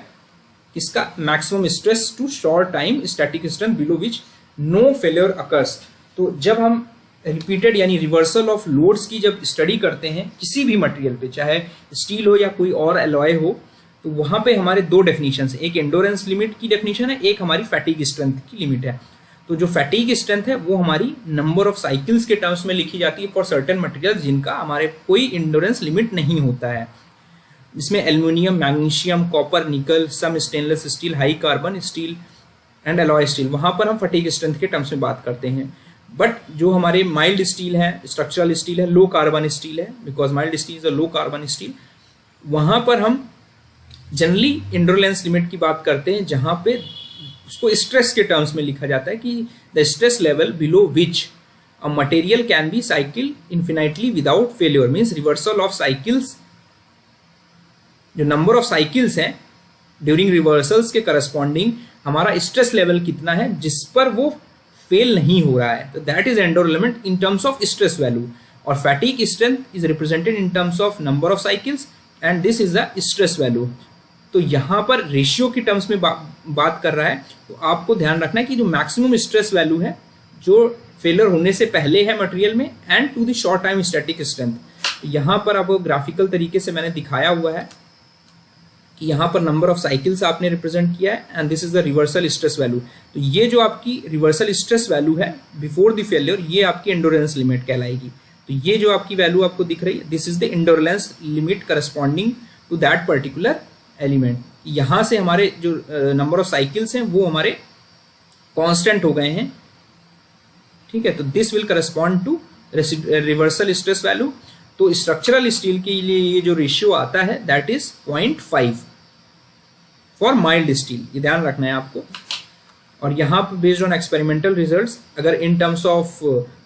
इसका maximum stress to short time static strength below which no failure occurs. तो जब हम रिपीटेड यानी रिवर्सल ऑफ लोड्स की जब स्टडी करते हैं किसी भी मटेरियल पे, चाहे स्टील हो या कोई और एलॉय हो, तो वहां पे हमारे दो डेफिनेशन है, एक एंडोरेंस लिमिट की डेफिनेशन है, एक हमारी फैटिग स्ट्रेंथ की लिमिट है। तो जो फैटिग स्ट्रेंथ है वो हमारी नंबर ऑफ साइकिल्स के टर्म्स में लिखी जाती है फॉर सर्टेन मटेरियल जिनका हमारे कोई एंडोरेंस लिमिट नहीं होता है। इसमें aluminium, magnesium, copper, nickel, some stainless steel, high carbon steel and alloy steel, वहां पर हम फैटिग स्ट्रेंथ के टर्म्स में बात करते हैं। बट जो हमारे माइल्ड स्टील है, स्ट्रक्चरल स्टील है, लो कार्बन स्टील है, because mild steel is a low carbon steel, वहां पर हम जनरली एंडोरेंस लिमिट की बात करते हैं जहां पे उसको स्ट्रेस के टर्म्स में लिखा जाता है कि the stress level below which a material can be cycle infinitely without failure, means reversal of cycles, जो नंबर ऑफ साइकिल्स हैं ड्यूरिंग रिवर्सल्स के करस्पॉन्डिंग हमारा स्ट्रेस लेवल कितना है जिस पर वो फेल नहीं हो रहा है, तो that is endurance limit in terms of stress value. और fatigue strength is represented in terms of number of cycles and this is the stress value. तो यहाँ पर रेशियो की टर्म्स में बात कर रहा है, तो आपको ध्यान रखना है कि जो मैक्सिमम स्ट्रेस वैल्यू है जो फेलियर होने से पहले है मटेरियल में and to the short time static strength. यहाँ पर आपको ग्राफिकल तरीके से मैंने दिखाया हुआ है कि यहाँ पर नंबर ऑफ साइकिल्स आपने रिप्रेजेंट किया है and this is the reversal stress value. तो ये जो आपकी रिवर्सल स्ट्रेस वैल्यू है बिफोर द फेलियर, ये आपकी एंडोरेंस लिमिट कहलाएगी। तो ये जो आपकी वैल्यू आपको दिख रही है, this is the endurance limit corresponding to that particular element. यहाँ से हमारे जो नंबर ऑफ साइकिल्स हैं वो हमारे कांस्टेंट हो गए हैं, ठीक है। तो this will correspond to reversal stress value. तो स्ट्रक्चरल स्टील के लिए ये जो रेशियो आता है that is 0.5 for mild steel, ये ध्यान रखना है आपको। और यहाँ पर बेस्ड ऑन एक्सपेरिमेंटल रिजल्ट्स अगर इन terms of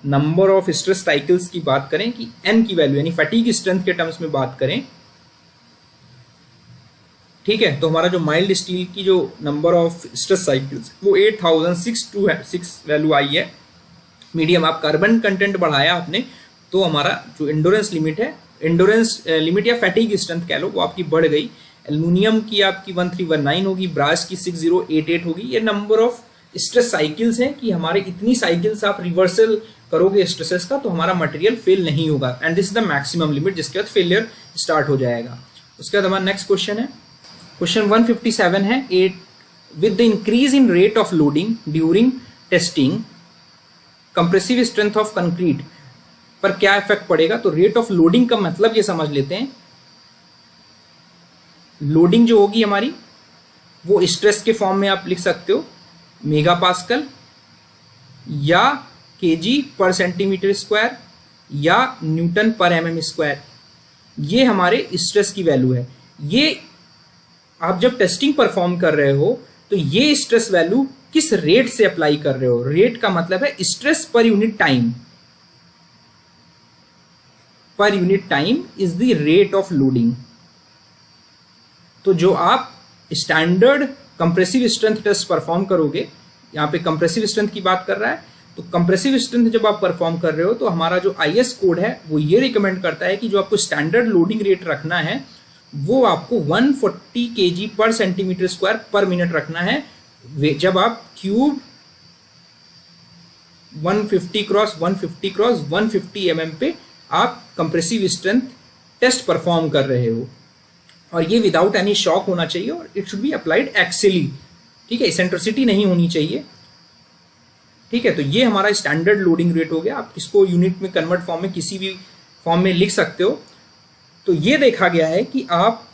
number of stress cycles की बात करें कि एन की वैल्यू यानी फैटिग स्ट्रेंथ के टर्म्स में बात करें, ठीक है, तो हमारा जो माइल्ड स्टील की जो नंबर ऑफ स्ट्रेस साइकिल्स वो 8006 वैल्यू आई है। मीडियम आप कार्बन कंटेंट बढ़ाया आपने तो हमारा जो एंडोरेंस लिमिट है, एंडोरेंस लिमिट या फैटिग स्ट्रेंथ कह लो, वो आपकी बढ़ गई। एल्यूमिनियम की आपकी 1319 होगी, ब्रास की 6088 होगी। ये नंबर ऑफ स्ट्रेस साइकिल्स हैं कि हमारे इतनी साइकिल्स आप रिवर्सल करोगे स्ट्रेसेस का तो हमारा मटेरियल फेल नहीं होगा and this is the maximum limit, जिसके बाद फेलियर स्टार्ट हो जाएगा। उसके बाद हमारा नेक्स्ट क्वेश्चन है, क्वेश्चन 157 है, with the increase in rate of loading during testing compressive strength of concrete पर क्या इफेक्ट पड़ेगा। तो रेट ऑफ लोडिंग का मतलब ये समझ लेते हैं, लोडिंग जो होगी हमारी वो स्ट्रेस के फॉर्म में आप लिख सकते हो मेगा पास्कल या केजी पर सेंटीमीटर स्क्वायर या न्यूटन पर एमएम स्क्वायर, ये हमारे स्ट्रेस की वैल्यू है। ये आप जब टेस्टिंग परफॉर्म कर रहे हो तो ये स्ट्रेस वैल्यू किस रेट से अप्लाई कर रहे हो। रेट का मतलब है stress per unit time, per unit time is the rate of loading. तो जो आप standard compressive strength test perform करोगे, यहाँ पे कंप्रेसिव स्ट्रेंथ की बात कर रहा है, तो कंप्रेसिव स्ट्रेंथ जब आप परफॉर्म कर रहे हो तो हमारा जो आईएस कोड है वो ये रिकमेंड करता है कि जो आपको स्टैंडर्ड लोडिंग रेट रखना है वो आपको 140 kg पर सेंटीमीटर स्क्वायर पर मिनट रखना है। जब आप क्यूब 150 क्रॉस 150 mm पे आप कंप्रेसिव स्ट्रेंथ टेस्ट परफॉर्म कर रहे हो, और ये विदाउट एनी शॉक होना चाहिए और इट शुड बी अप्लाइड एक्सिली, ठीक है, इसेंट्रिसिटी नहीं होनी चाहिए, ठीक है। तो ये हमारा स्टैंडर्ड लोडिंग रेट हो गया। आप इसको यूनिट में कन्वर्ट फॉर्म में किसी भी फॉर्म में लिख सकते हो। तो ये देखा गया है कि आप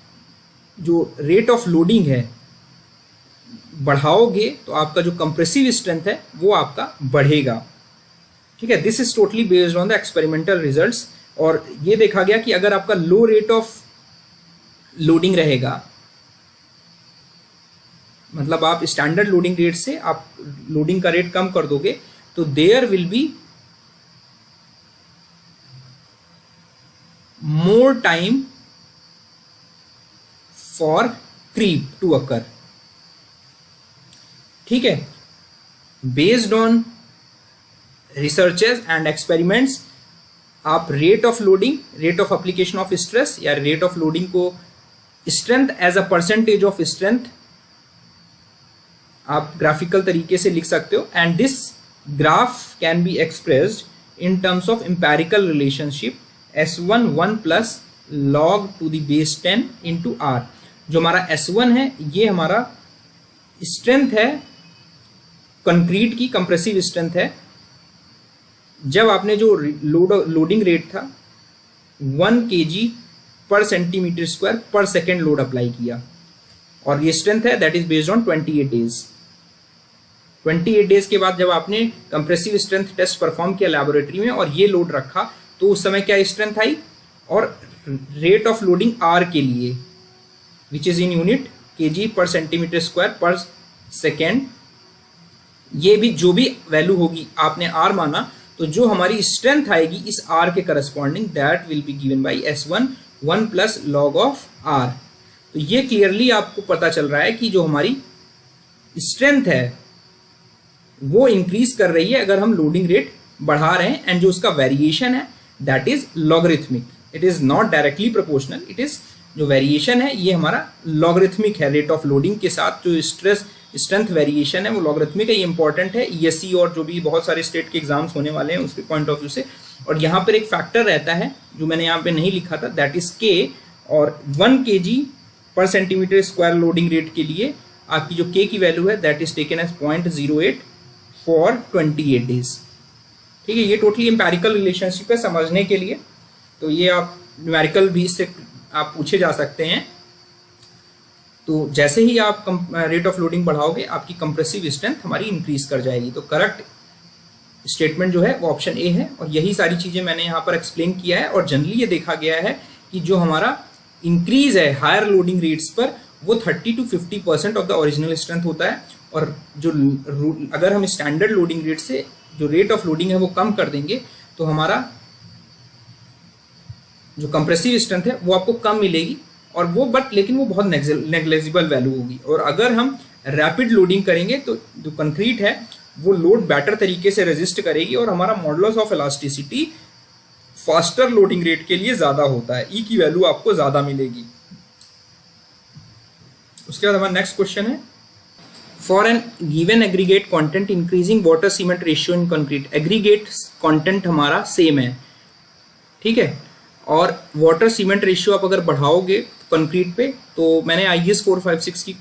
जो रेट ऑफ लोडिंग है बढ़ाओगे तो आपका जो कंप्रेसिव स्ट्रेंथ है वो आपका बढ़ेगा, ठीक है। This is totally based on the experimental results. और ये देखा गया कि अगर आपका लो रेट ऑफ लोडिंग रहेगा, मतलब आप स्टैंडर्ड लोडिंग रेट से आप लोडिंग का रेट कम कर दोगे, तो there will be more time for creep to occur, ठीक है। Based on researches and experiments आप rate of loading, rate of application of stress या रेट ऑफ लोडिंग को strength as a percentage of strength आप graphical तरीके से लिख सकते हो। And this graph can be expressed in terms of empirical relationship S1 1 plus log to the base 10 into R। जो हमारा S1 है ये हमारा स्ट्रेंथ है कंक्रीट की, कंप्रेसिव स्ट्रेंथ है। जब आपने जो लोडिंग रेट था 1 kg पर सेंटीमीटर स्क्वायर पर सेकेंड लोड अप्लाई किया, और ये स्ट्रेंथ है that is based on 28 days. 28 days के बाद जब आपने कंप्रेसिव स्ट्रेंथ टेस्ट परफॉर्म किया लेबोरेटरी में और ये लोड रखा, तो उस समय क्या स्ट्रेंथ आई, और रेट ऑफ लोडिंग R के लिए which is in unit kg पर सेंटीमीटर स्क्वायर पर सेकेंड, ये भी जो भी वैल्यू होगी आपने R माना, तो जो हमारी स्ट्रेंथ आएगी इस R के corresponding that will be given by S1 1 plus log of R। तो ये क्लियरली आपको पता चल रहा है कि जो हमारी स्ट्रेंथ है वो इंक्रीज कर रही है अगर हम लोडिंग रेट बढ़ा रहे हैं, एंड जो उसका वेरिएशन है that is logarithmic, it is not directly proportional, it is जो वेरिएशन है ये हमारा लॉगरिथमिक है। रेट ऑफ लोडिंग के साथ जो स्ट्रेंथ वेरिएशन है वो लॉगरिथमिक है। ये इंपॉर्टेंट है ESE और जो भी बहुत सारे स्टेट के एग्जाम्स होने वाले हैं उसके पॉइंट ऑफ व्यू से। और यहाँ पर एक फैक्टर रहता है जो मैंने यहाँ पे नहीं लिखा था, दैट इज K, और 1 kg पर सेंटीमीटर स्क्वायर लोडिंग रेट के लिए आपकी जो K की वैल्यू है that is taken as 0.08 for 28 days. ठीक है, ये टोटली एम्पेरिकल रिलेशनशिप है समझने के लिए, तो ये आप न्यूमेरिकल भी इससे आप पूछे जा सकते हैं। तो जैसे ही आप रेट ऑफ लोडिंग बढ़ाओगे आपकी कंप्रेसिव स्ट्रेंथ हमारी इंक्रीज कर जाएगी। तो करेक्ट स्टेटमेंट जो है वो ऑप्शन ए है, और यही सारी चीज़ें मैंने यहाँ पर एक्सप्लेन किया है। और जनरली ये देखा गया है कि जो हमारा इंक्रीज है हायर लोडिंग रेट्स पर वो 30 to 50% of the original strength होता है, और जो अगर हम स्टैंडर्ड लोडिंग रेट से जो रेट ऑफ लोडिंग है वो कम कर देंगे तो हमारा जो कंप्रेसिव स्ट्रेंथ है वो आपको कम मिलेगी, और वो लेकिन वो बहुत नेग्लेजिबल वैल्यू होगी। और अगर हम रैपिड लोडिंग करेंगे तो जो कंक्रीट है वो लोड बेटर तरीके से रेजिस्ट करेगी, और हमारा modulus of elasticity faster loading rate के लिए ज़्यादा होता है, ई की वैल्यू आपको ज़्यादा मिलेगी। उसके बाद हमारा नेक्स्ट क्वेश्चन है, for an given aggregate content increasing water cement ratio in concrete. Aggregate content हमारा सेम है, ठीक है, और वाटर सीमेंट रेशियो आप अगर बढ़ाओगे कंक्रीट पे, तो मैंने IS 456 की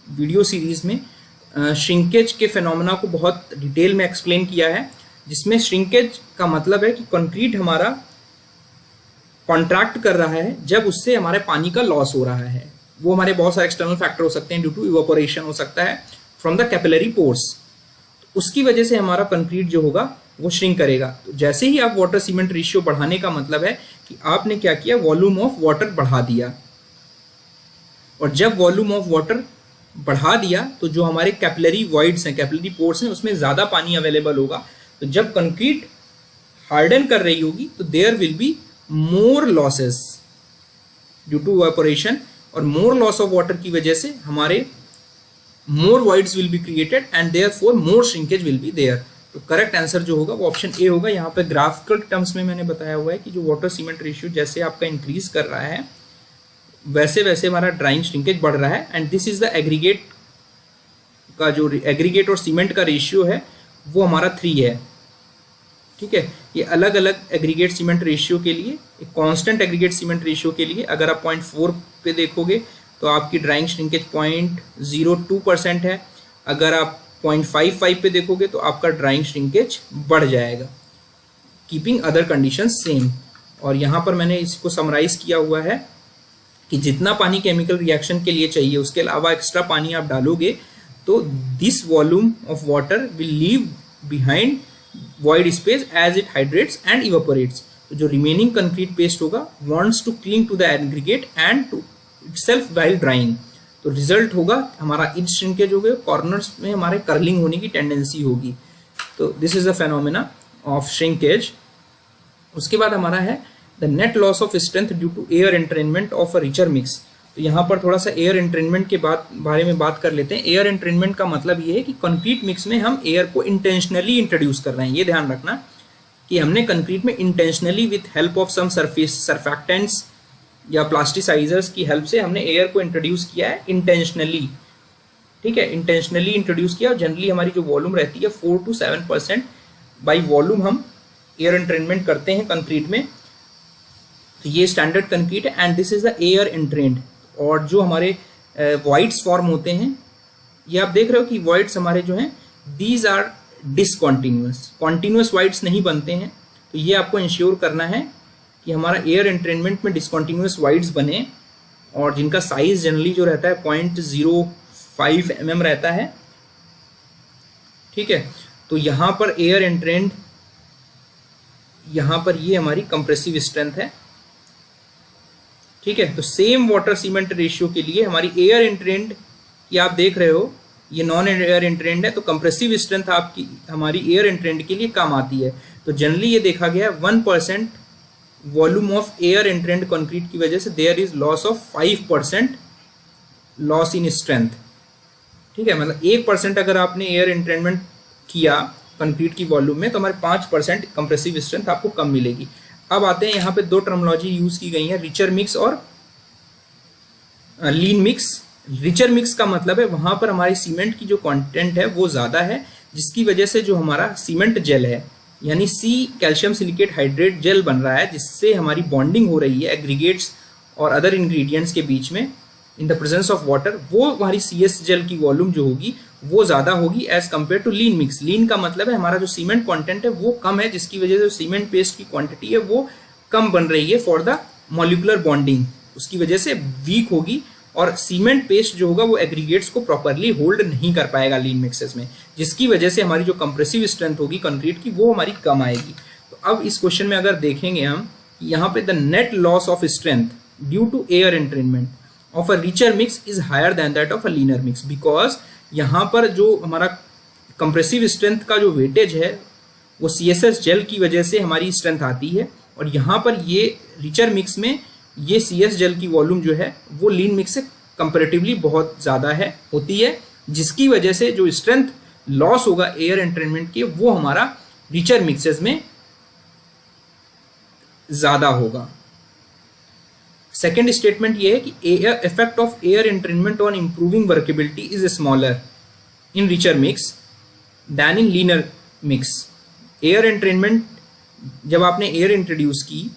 वीडियो सीरीज में श्रिंकेज के फिनोमेना को बहुत डिटेल में एक्सप्लेन किया है, जिसमें श्रिंकेज का मतलब है कि कंक्रीट हमारा कॉन्ट्रैक्ट कर रहा है जब उससे हमारे पानी का लॉस हो रहा है। वो हमारे बहुत सारे एक्सटर्नल फैक्टर हो सकते हैं, ड्यू टू इवेपोरेशन हो सकता है फ्रॉम द कैपिलरी पोर्स, तो उसकी वजह से हमारा कंक्रीट जो होगा वो श्रिंक करेगा। तो जैसे ही आप वाटर सीमेंट रेशियो बढ़ाने का मतलब है कि आपने क्या किया, वॉल्यूम ऑफ वाटर बढ़ा दिया, और जब वॉल्यूम ऑफ वाटर बढ़ा दिया तो जो हमारे कैपिलरी वॉइड्स हैं, कैपिलरी पोर्स हैं, उसमें ज़्यादा पानी अवेलेबल होगा। तो जब कंक्रीट हार्डन कर रही होगी तो there will be more losses due to evaporation, और मोर लॉस ऑफ वाटर की वजह से हमारे more voids will be created and therefore more shrinkage will be there. तो करेक्ट आंसर जो होगा वो ऑप्शन ए होगा। यहाँ पे ग्राफिकल टर्म्स में मैंने बताया हुआ है कि जो वाटर सीमेंट रेशियो जैसे आपका इंक्रीज कर रहा है वैसे वैसे हमारा ड्राइंग श्रिंकेज बढ़ रहा है, and this is the aggregate का जो एग्रीगेट और सीमेंट का रेशियो है वो हमारा 3 है, ठीक है। ये अलग अलग एग्रीगेट सीमेंट रेशियो के लिए, एक कांस्टेंट एग्रीगेट सीमेंट रेशियो के लिए अगर आप 0.4 पे देखोगे तो आपकी ड्राइंग श्रिंकेज 0.02% है, अगर आप 0.55 पे देखोगे तो आपका ड्राइंग श्रिंकेज बढ़ जाएगा, कीपिंग अदर कंडीशन सेम। और यहाँ पर मैंने इसको समराइज किया हुआ है कि जितना पानी केमिकल रिएक्शन के लिए चाहिए उसके अलावा एक्स्ट्रा पानी आप डालोगे तो this volume of water will leave behind void space as it hydrates and evaporates। तो जो रिमेनिंग कंक्रीट पेस्ट होगा wants to cling to the aggregate and to itself while drying। तो रिजल्ट होगा हमारा इज श्रिंकेज हो गया, corners में हमारे कर्लिंग होने की टेंडेंसी होगी। तो this is the phenomena of shrinkage. उसके बाद हमारा है the net loss of strength due to air entrainment of a richer mix. तो यहाँ पर थोड़ा सा एयर एंट्रेनमेंट के बारे में बात कर लेते हैं। एयर एंट्रेनमेंट का मतलब ये है कि कंक्रीट मिक्स में हम एयर को इंटेंशनली इंट्रोड्यूस कर रहे हैं। ये ध्यान रखना कि हमने कंक्रीट में intentionally with help of some surfactants या प्लास्टिसाइजर्स की हेल्प से हमने एयर को इंट्रोड्यूस किया है इंटेंशनली। ठीक है, इंटेंशनली इंट्रोड्यूस किया। और जनरली हमारी जो वॉल्यूम रहती है 4 to 7% बाई वॉल्यूम हम एयर एंट्रेनमेंट करते हैं कंक्रीट में। तो ये स्टैंडर्ड कंक्रीट है and this is the air entrained. और जो हमारे वॉइड्स फॉर्म होते हैं, ये आप देख रहे हो कि वॉइड्स हमारे जो हैं these are discontinuous, continuous voids नहीं बनते हैं। तो ये आपको इंश्योर करना है कि हमारा एयर एंट्रेनमेंट में डिसकॉन्टिन्यूअस वॉइड्स बने और जिनका साइज जनरली जो रहता है 0.05 mm रहता है। ठीक है, तो यहाँ पर एयर एंट्रेन्ड, यहाँ पर ये हमारी कंप्रेसिव स्ट्रेंथ है। ठीक है, तो सेम वाटर सीमेंट रेशियो के लिए हमारी एयर एंट्रेन्ड की आप देख रहे हो ये नॉन एयर एंट्रेन्ड है, तो कंप्रेसिव स्ट्रेंथ आपकी हमारी एयर एंट्रेन्ड के लिए कम आती है। तो जनरली ये देखा गया है 1% volume of air entrained concrete की वजह से there is loss of 5% loss in strength. ठीक है, मतलब 1% अगर आपने एयर एंट्रेनमेंट किया कंक्रीट की वॉल्यूम में तो हमारे 5% कंप्रेसिव स्ट्रेंथ आपको कम मिलेगी। अब आते हैं यहाँ पे दो टर्मिनोलॉजी यूज की गई है, रिचर मिक्स और लीन मिक्स। रिचर मिक्स का मतलब है वहां पर हमारी सीमेंट की जो कंटेंट है वो ज्यादा है, जिसकी वजह से जो हमारा सीमेंट जेल है यानी C calcium silicate hydrate gel बन रहा है, जिससे हमारी बॉन्डिंग हो रही है एग्रीगेट्स और अदर इंग्रेडिएंट्स के बीच में in the presence of water. वो हमारी CS जेल की वॉल्यूम जो होगी वो ज्यादा होगी as compare to lean mix. Lean का मतलब है हमारा जो सीमेंट कंटेंट है वो कम है, जिसकी वजह से सीमेंट पेस्ट की क्वांटिटी है वो कम बन रही है फॉर द मॉलिक्यूलर बॉन्डिंग, उसकी वजह से वीक होगी और सीमेंट पेस्ट जो होगा वो एग्रीगेट्स को प्रॉपरली होल्ड नहीं कर पाएगा लीन मिक्सेस में, जिसकी वजह से हमारी जो कंप्रेसिव स्ट्रेंथ होगी कंक्रीट की वो हमारी कम आएगी। तो अब इस क्वेश्चन में अगर देखेंगे हम यहाँ पे the net loss of strength due to air entrainment of a richer mix is higher than that of a leaner mix, because यहाँ पर जो हमारा कंप्रेसिव स्ट्रेंथ का जो वेटेज है वो CSS जेल की वजह से हमारी स्ट्रेंथ आती है, और यहाँ पर ये रिचर मिक्स में ये CS जेल की वॉल्यूम जो है वो लीन मिक्स से कंपैरेटिवली बहुत ज़्यादा है होती है, जिसकी वजह से जो स्ट्रेंथ लॉस होगा एयर एंट्रेनमेंट के वो हमारा रिचर मिक्सेस में ज़्यादा होगा। सेकेंड स्टेटमेंट ये है कि effect of air entrainment on improving workability is smaller in richer mix than in leaner mix. Air entrainment जब आपने एयर इंट्रोड्यूस की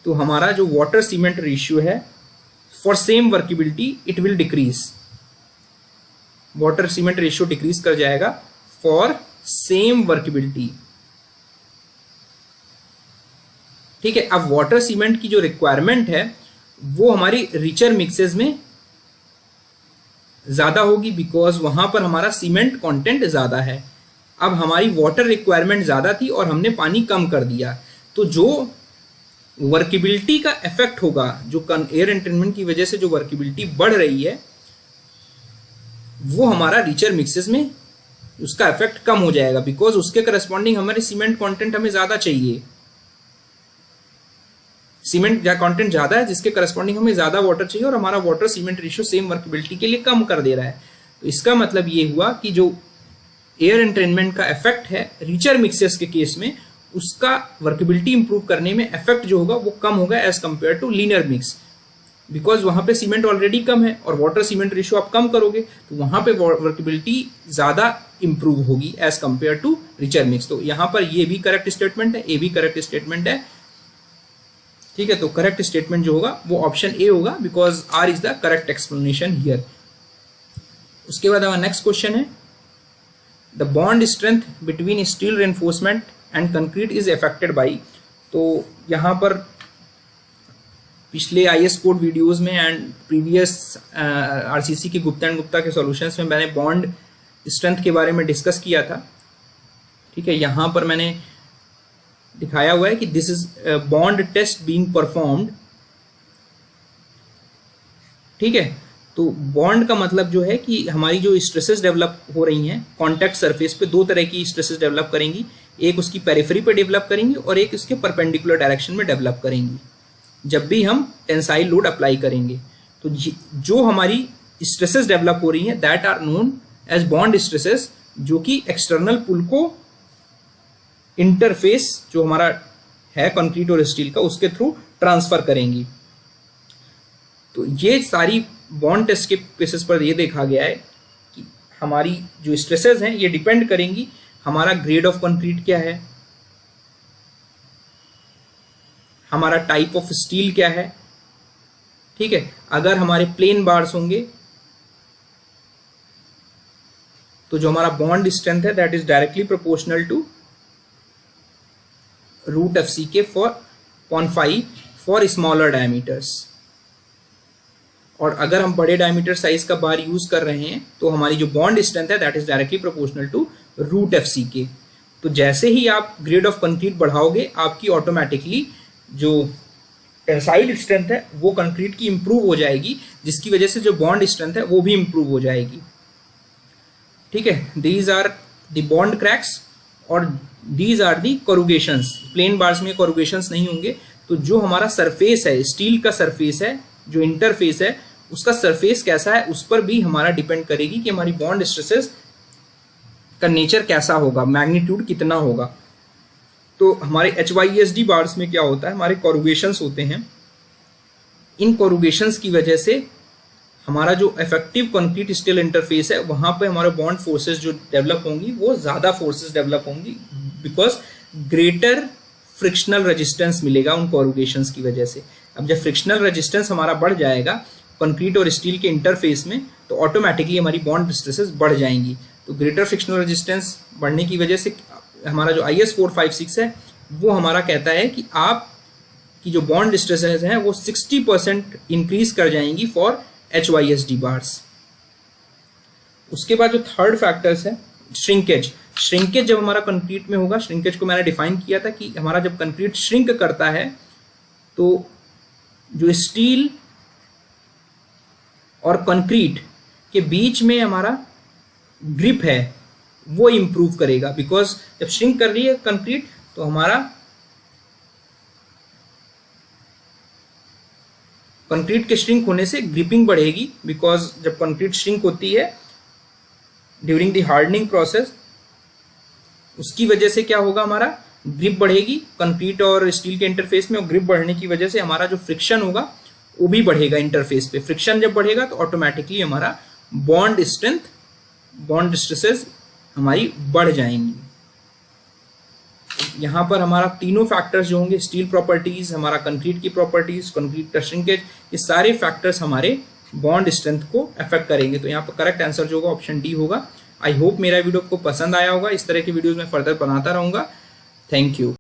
तो हमारा जो वाटर सीमेंट रेशियो है for same workability it will decrease, water cement ratio decrease कर जाएगा for same workability. ठीक है, अब वाटर सीमेंट की जो रिक्वायरमेंट है वो हमारी रिचर मिक्सेस में ज्यादा होगी, बिकॉज वहां पर हमारा सीमेंट कंटेंट ज्यादा है। अब हमारी वाटर रिक्वायरमेंट ज्यादा थी और हमने पानी कम कर दिया, तो जो वर्केबिलिटी का इफेक्ट होगा, जो एयर एंट्रेनमेंट की वजह से जो वर्केबिलिटी बढ़ रही है वो हमारा रिचर मिक्सेस में उसका इफेक्ट कम हो जाएगा, बिकॉज उसके करस्पॉन्डिंग हमारे सीमेंट कंटेंट हमें ज्यादा चाहिए। सीमेंट कंटेंट ज्यादा है जिसके करस्पॉन्डिंग हमें ज्यादा वाटर चाहिए, और हमारा water cement ratio same workability के लिए कम कर दे रहा है। तो इसका मतलब ये हुआ कि जो एयर एंट्रेनमेंट का इफेक्ट है रिचर मिक्सेस के केस में, उसका वर्केबिलिटी इंप्रूव करने में इफेक्ट जो होगा वो कम होगा as compare to leaner mix, because वहां पे सीमेंट ऑलरेडी कम है और वाटर सीमेंट रेशियो आप कम करोगे तो वहां पे वर्केबिलिटी ज्यादा इंप्रूव होगी as compare to richer mix. तो यहाँ पर ये भी करेक्ट स्टेटमेंट है, ए भी करेक्ट स्टेटमेंट है। ठीक है, तो करेक्ट स्टेटमेंट जो होगा वो ऑप्शन ए होगा, because R is the correct explanation here. उसके बाद हमारा नेक्स्ट क्वेश्चन है the bond strength between steel reinforcement and concrete is affected by. तो यहाँ पर पिछले IS कोड वीडियोस में एंड प्रीवियस RCC के गुप्ता एंड गुप्ता के सॉल्यूशंस में मैंने बॉन्ड स्ट्रेंथ के बारे में डिस्कस किया था। ठीक है, यहाँ पर मैंने दिखाया हुआ है कि this is bond test being performed. ठीक है, तो बॉन्ड का मतलब जो है कि हमारी जो स्ट्रेसेस डेवलप हो रही हैं कॉन्टैक्ट सरफेस पे, दो तरह की स्ट्रेसेस डेवलप करेंगी, एक उसकी पेरिफेरी पे डेवलप करेंगी और एक उसके परपेंडिकुलर डायरेक्शन में डेवलप करेंगी जब भी हम टेंसाइल लोड अप्लाई करेंगे। तो जो हमारी स्ट्रेसेस डेवलप हो रही हैं that are known as bond stresses, जो कि एक्सटर्नल पुल को इंटरफेस जो हमारा है कंक्रीट और स्टील का उसके थ्रू ट्रांसफर करेंगी। तो ये सारी बॉन्ड टेस्ट के बेसिस पर ये देखा गया है कि हमारी जो स्ट्रेसेस हैं ये डिपेंड करेंगी हमारा ग्रेड ऑफ कंक्रीट क्या है, हमारा टाइप ऑफ स्टील क्या है। ठीक है, अगर हमारे प्लेन बार्स होंगे तो जो हमारा बॉन्ड स्ट्रेंथ है that is directly proportional to root F C K upon 5 for smaller diameters. और अगर हम बड़े डायमीटर साइज का बार यूज कर रहे हैं तो हमारी जो बॉन्ड स्ट्रेंथ है that is directly proportional to root F C K. तो जैसे ही आप ग्रेड ऑफ कंक्रीट बढ़ाओगे आपकी ऑटोमेटिकली जो टेंसाइल स्ट्रेंथ है वो कंक्रीट की इंप्रूव हो जाएगी, जिसकी वजह से जो बॉन्ड स्ट्रेंथ है वो भी इंप्रूव हो जाएगी। ठीक है, these are the bond cracks और these are the corrugations. Plain bars में कोरुगेशंस नहीं होंगे। तो जो हमारा सरफेस है, स्टील का सरफेस है, जो इंटरफेस है उसका सरफेस कैसा है उस पर भी हमारा डिपेंड करेगी कि हमारी बॉन्ड स्ट्रेसेस का नेचर कैसा होगा, मैग्नीट्यूड कितना होगा। तो हमारे HYSD बार्स में क्या होता है, हमारे कोरुगेशंस होते हैं। इन कोरुगेशंस की वजह से हमारा जो इफेक्टिव कंक्रीट स्टील इंटरफेस है वहां पे हमारे बॉन्ड फोर्सेस जो डेवलप होंगी वो ज़्यादा फोर्सेस डेवलप होंगी, बिकॉज ग्रेटर फ्रिक्शनल रेजिस्टेंस मिलेगा उन कोरुगेशंस की वजह से। अब जब फ्रिक्शनल रेजिस्टेंस हमारा बढ़ जाएगा कंक्रीट और स्टील के इंटरफेस में तो ऑटोमेटिकली हमारी बॉन्ड स्ट्रेसेस बढ़ जाएंगी। तो ग्रेटर फ्रिक्शनल रेजिस्टेंस बढ़ने की वजह से हमारा जो IS 456 है वो हमारा कहता है कि आप की जो बॉन्ड स्ट्रेसेस हैं वो 60% इंक्रीज कर जाएंगी फॉर HYSD बार्स। उसके बाद जो थर्ड फैक्टर्स है श्रिंकेज। श्रिंकेज जब हमारा कंक्रीट में होगा, श्रिंकेज को मैंने डिफाइन किया था कि हमारा जब कंक्रीट श्रिंक करता है तो जो स्टील और कंक्रीट के बीच में हमारा ग्रिप है वो इंप्रूव करेगा, बिकॉज जब श्रिंक कर रही है कंक्रीट तो हमारा कंक्रीट के श्रिंक होने से ग्रिपिंग बढ़ेगी, बिकॉज जब कंक्रीट श्रिंक होती है ड्यूरिंग द हार्डनिंग प्रोसेस उसकी वजह से क्या होगा, हमारा ग्रिप बढ़ेगी कंक्रीट और स्टील के इंटरफेस में। और ग्रिप बढ़ने की वजह से हमारा जो फ्रिक्शन होगा वो भी बढ़ेगा इंटरफेस पे। फ्रिक्शन जब बढ़ेगा तो ऑटोमेटिकली हमारा बॉन्ड स्ट्रेंथ, बॉन्ड स्ट्रेसेस हमारी बढ़ जाएंगी। यहाँ पर हमारा तीनों फैक्टर्स जो होंगे, स्टील प्रॉपर्टीज, हमारा कंक्रीट की प्रॉपर्टीज, कंक्रीट का श्रिंकेज, ये सारे फैक्टर्स हमारे बॉन्ड स्ट्रेंथ को अफेक्ट करेंगे। तो यहाँ पर करेक्ट आंसर जो होगा ऑप्शन डी होगा। आई होप मेरा वीडियो आपको पसंद आया होगा। इस तरह की वीडियोस मैं फर्दर बनाता रहूँगा। Thank you.